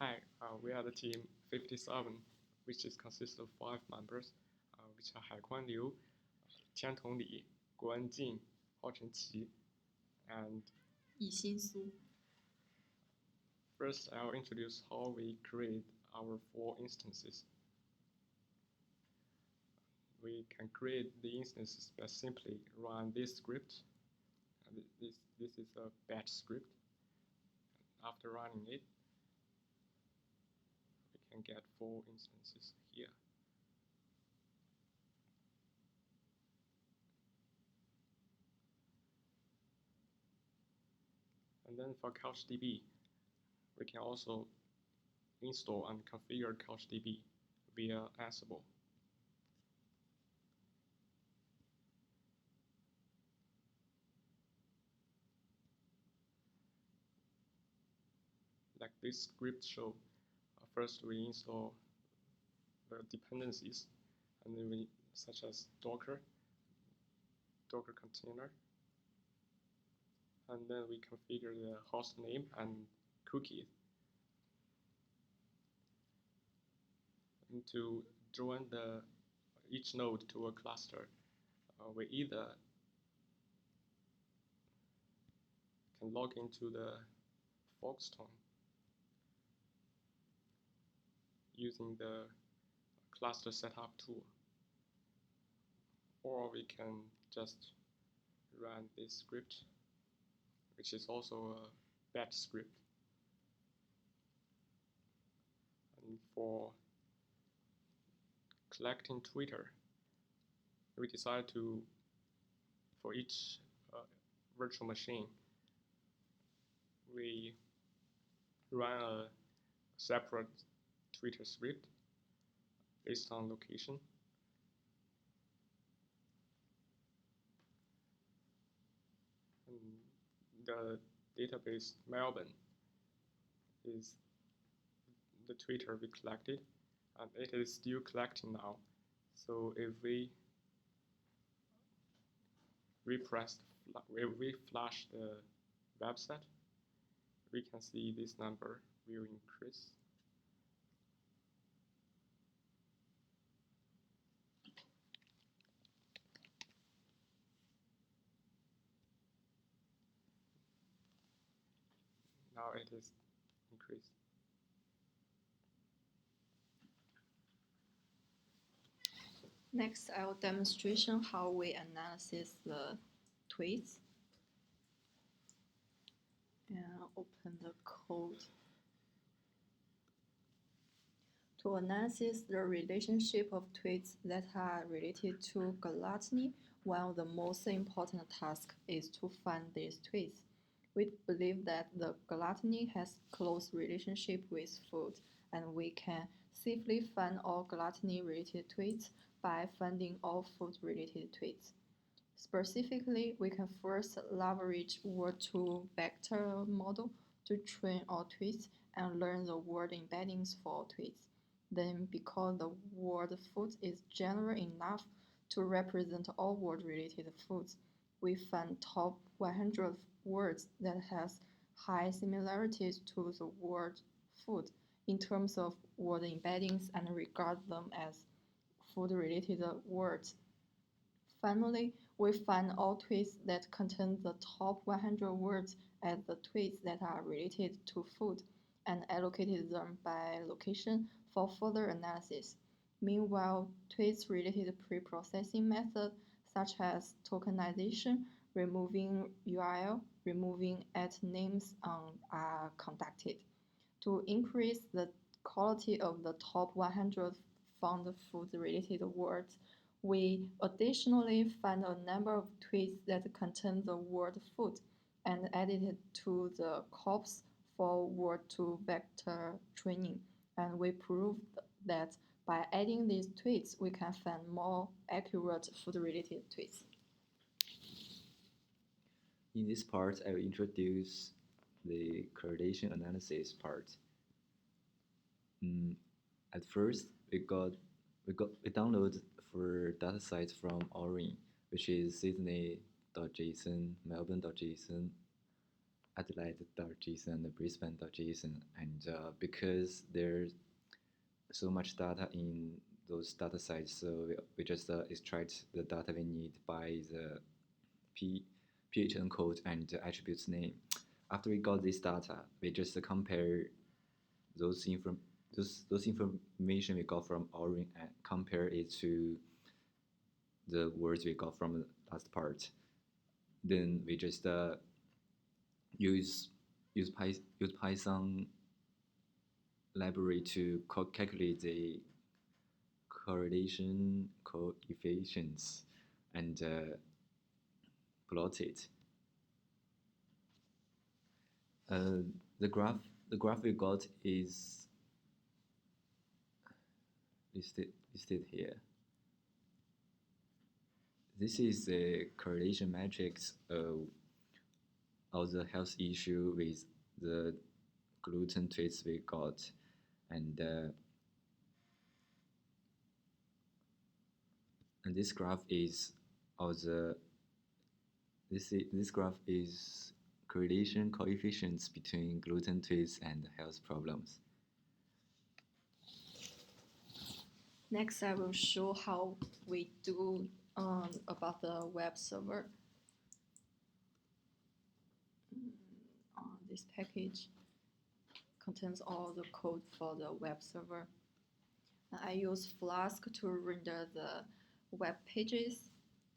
Hi, we are the team 57, which is consists of 5 members, which are Haikuan Liu, Tiantong Li, Guoen Hanchen, and Yixin. First, I'll introduce how we create our 4 instances. We can create the instances by simply run this script. This is a batch script. After running it, we can get 4 instances here. And then for CouchDB, we can also install and configure CouchDB via Ansible. Like this script show, first we install the dependencies, and then we such as Docker container, and then we configure the host name and cookies. And to join each node to a cluster, we either can log into the Foxton using the cluster setup tool, or we can just run this script, which is also a batch script. And for collecting Twitter, we decide to, for each virtual machine, we run a separate Twitter script based on location. And the database Melbourne is the Twitter we collected, and it is still collecting now. So if we flash the website, we can see this number will increase. Now it is increased. Next, I'll demonstration how we analyze the tweets. And open the code. To analyze the relationship of tweets that are related to gluttony, one of the most important tasks is to find these tweets. We believe that the gluttony has close relationship with food, and we can safely find all gluttony-related tweets by finding all food-related tweets. Specifically, we can first leverage word-to-vector model to train all tweets and learn the word embeddings for tweets. Then, because the word food is general enough to represent all word-related foods, we find top 100 words that has high similarities to the word food in terms of word embeddings and regard them as food-related words. Finally, we find all tweets that contain the top 100 words as the tweets that are related to food and allocated them by location for further analysis. Meanwhile, tweets-related pre-processing methods such as tokenization, removing URL, removing @names are conducted. To increase the quality of the top 100 found food-related words, we additionally find a number of tweets that contain the word food and added it to the corpus for word-to-vector training, and we proved that by adding these tweets, we can find more accurate food-related tweets. In this part, I will introduce the correlation analysis part. At first, we download for datasets from Orin, which is Sydney.json, Melbourne.json, Adelaide.json and Brisbane.json, and because there's so much data in those data sites, so we just extract the data we need by the PHN code and the attributes name. After we got this data, we just compare those information we got from Orin and compare it to the words we got from the last part. Then we just use Python library to calculate the correlation coefficients and plot it. The graph we got is listed here. This is the correlation matrix of the health issue with the gluten tweets we got, and this graph is this graph is correlation coefficients between gluten tweets and health problems. Next, I will show how we do about the web server. This package contains all the code for the web server. I use Flask to render the web pages,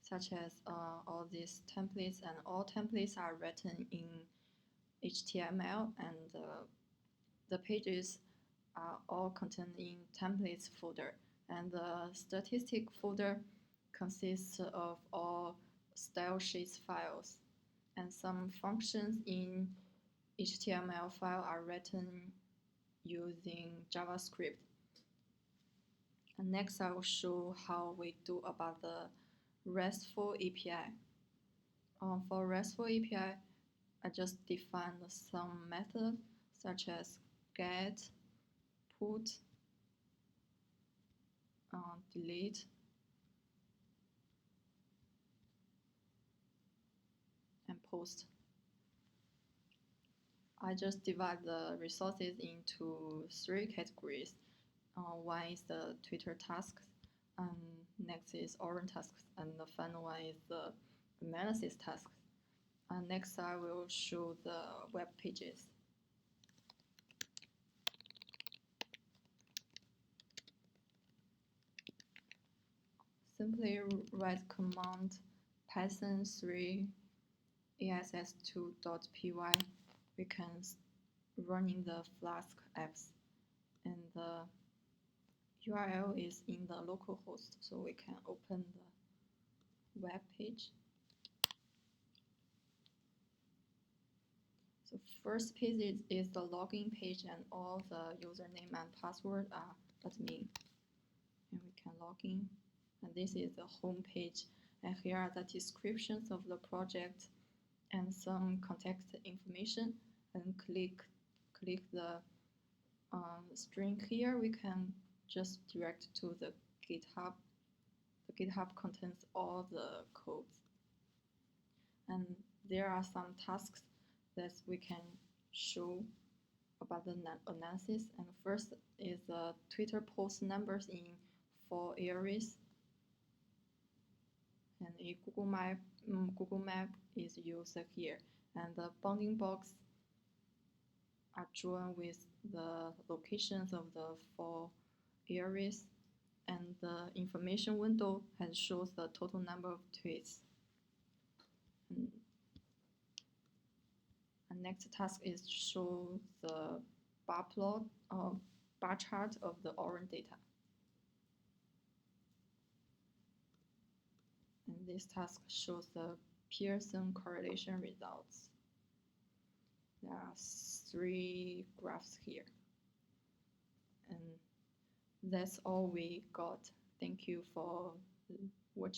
such as all these templates, and all templates are written in HTML, and the pages are all contained in templates folder, and the statistic folder consists of all style sheets files, and some functions in HTML file are written using JavaScript. And next, I will show how we do about the RESTful API. For RESTful API, I just defined some methods such as get, put, delete, and post. I just divide the resources into 3 categories. One is the Twitter tasks, and next is Orin tasks, and the final one is the analysis tasks. And next, I will show the web pages. Simply write command python 3 ass2.py. We can running the Flask apps, and the URL is in the localhost, so we can open the web page. So first page is the login page, and all the username and password are admin. And we can log in. And this is the home page. And here are the descriptions of the project and some contact information. And click the string here. We can just direct to the GitHub. The GitHub contains all the codes. And there are some tasks that we can show about the analysis. And first is the Twitter post numbers in 4 areas. And a Google Map is used here. And the bounding box are drawn with the locations of the 4 areas. And the information window shows the total number of tweets. And next task is to show the bar plot or bar chart of the Orin data. And this task shows the Pearson correlation results. There are 3 graphs here. And that's all we got. Thank you for watching.